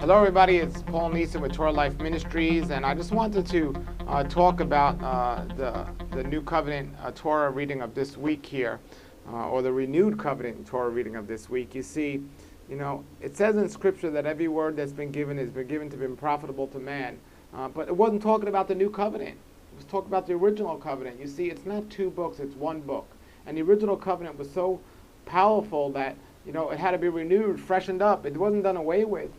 Hello everybody, it's Paul Neeson with Torah Life Ministries, and I just wanted to talk about the New Covenant Torah reading of this week here, or the Renewed Covenant Torah reading of this week. You see, it says in Scripture that every word that's been given has been given to be profitable to man, but it wasn't talking about the New Covenant. It was talking about the original covenant. You see, it's not two books, it's one book. And the original covenant was so powerful that, it had to be renewed, freshened up. It wasn't done away with.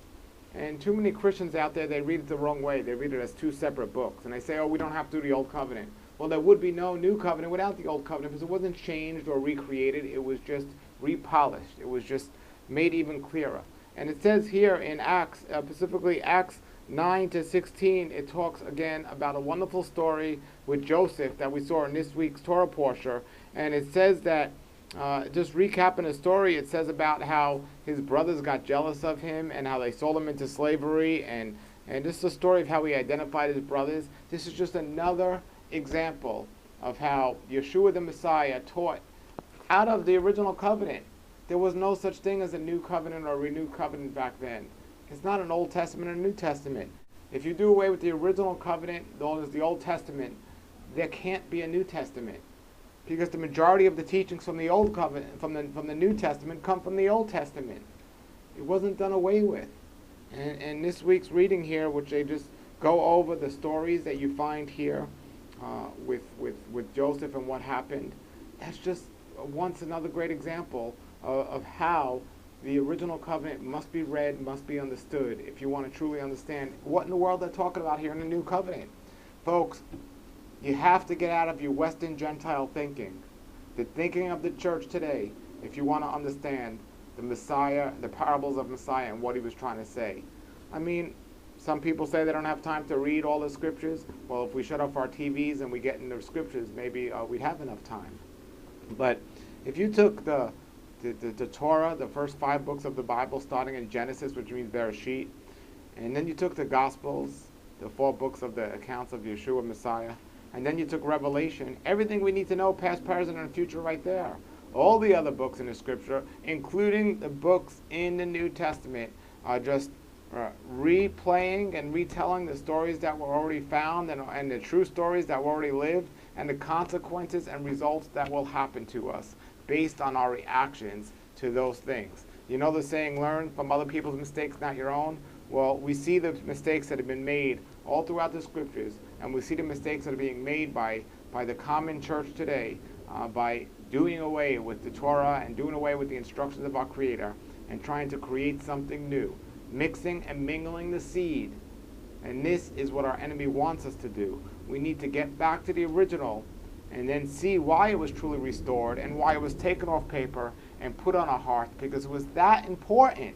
And too many Christians out there, they read it the wrong way. They read it as two separate books. And they say, we don't have to do the Old Covenant. Well, there would be no New Covenant without the Old Covenant because it wasn't changed or recreated. It was just repolished. It was just made even clearer. And it says here in Acts, specifically Acts 9 to 16, it talks again about a wonderful story with Joseph that we saw in this week's Torah portion. And it says that, just recapping the story, it says about how his brothers got jealous of him and how they sold him into slavery, and this is the story of how he identified his brothers. This is just another example of how Yeshua the Messiah taught out of the original covenant. There was no such thing as a new covenant or a renewed covenant back then. It's not an Old Testament or a New Testament. If you do away with the original covenant, known as the Old Testament, there can't be a New Testament. Because the majority of the teachings from the Old Covenant, from the New Testament, come from the Old Testament. It wasn't done away with. And this week's reading here, which they just go over the stories that you find here with Joseph and what happened, that's just once another great example of how the original covenant must be read, must be understood, if you want to truly understand what in the world they're talking about here in the New Covenant. Folks, you have to get out of your Western Gentile thinking, the thinking of the church today, if you want to understand the Messiah, the parables of Messiah and what he was trying to say. I mean, some people say they don't have time to read all the scriptures. Well, if we shut off our TVs and we get into the scriptures, maybe we'd have enough time. But if you took the Torah, the first 5 books of the Bible, starting in Genesis, which means Bereshit, and then you took the Gospels, the 4 books of the accounts of Yeshua Messiah, and then you took Revelation, everything we need to know, past, present, and future right there. All the other books in the Scripture, including the books in the New Testament, are just replaying and retelling the stories that were already found and the true stories that were already lived and the consequences and results that will happen to us based on our reactions to those things. You know the saying, learn from other people's mistakes, not your own? Well, we see the mistakes that have been made all throughout the Scriptures, and we see the mistakes that are being made by the common church today, by doing away with the Torah and doing away with the instructions of our Creator and trying to create something new, mixing and mingling the seed. And this is what our enemy wants us to do. We need to get back to the original and then see why it was truly restored and why it was taken off paper and put on our heart, because it was that important.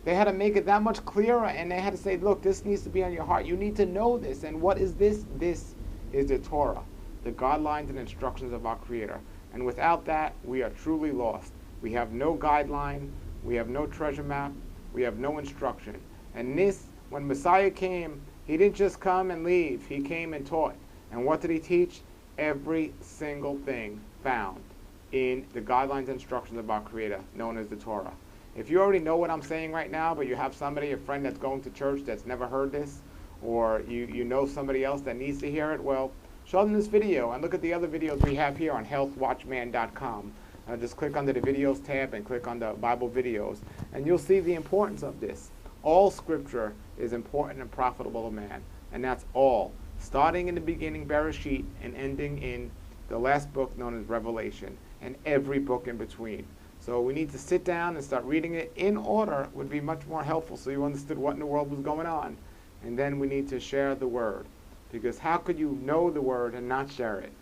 They had to make it that much clearer, and they had to say, look, this needs to be on your heart. You need to know this. And what is this? This is the Torah, the guidelines and instructions of our Creator. And without that, we are truly lost. We have no guideline. We have no treasure map. We have no instruction. And this, when Messiah came, he didn't just come and leave. He came and taught. And what did he teach? Every single thing found in the guidelines and instructions of our Creator, known as the Torah. If you already know what I'm saying right now, but you have somebody, a friend that's going to church that's never heard this, or you know somebody else that needs to hear it, well, show them this video and look at the other videos we have here on healthwatchman.com. Just click under the videos tab and click on the Bible videos, and you'll see the importance of this. All Scripture is important and profitable to man, and that's all, starting in the beginning, Bereshit, and ending in the last book known as Revelation, and every book in between. So we need to sit down and start reading it in order. Would be much more helpful so you understood what in the world was going on. And then we need to share the Word, because how could you know the Word and not share it?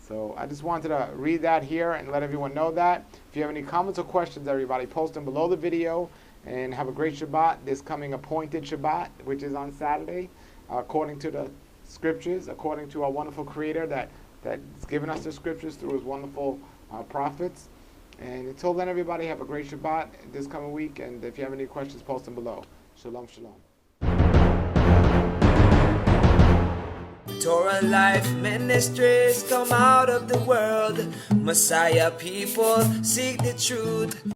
So I just wanted to read that here and let everyone know that. If you have any comments or questions, everybody, post them below the video. And have a great Shabbat, this coming appointed Shabbat, which is on Saturday, according to the Scriptures, according to our wonderful Creator that's given us the Scriptures through His wonderful prophets. And until then, everybody, have a great Shabbat this coming week. And if you have any questions, post them below. Shalom, shalom. Torah Life Ministries come out of the world. Messiah people seek the truth.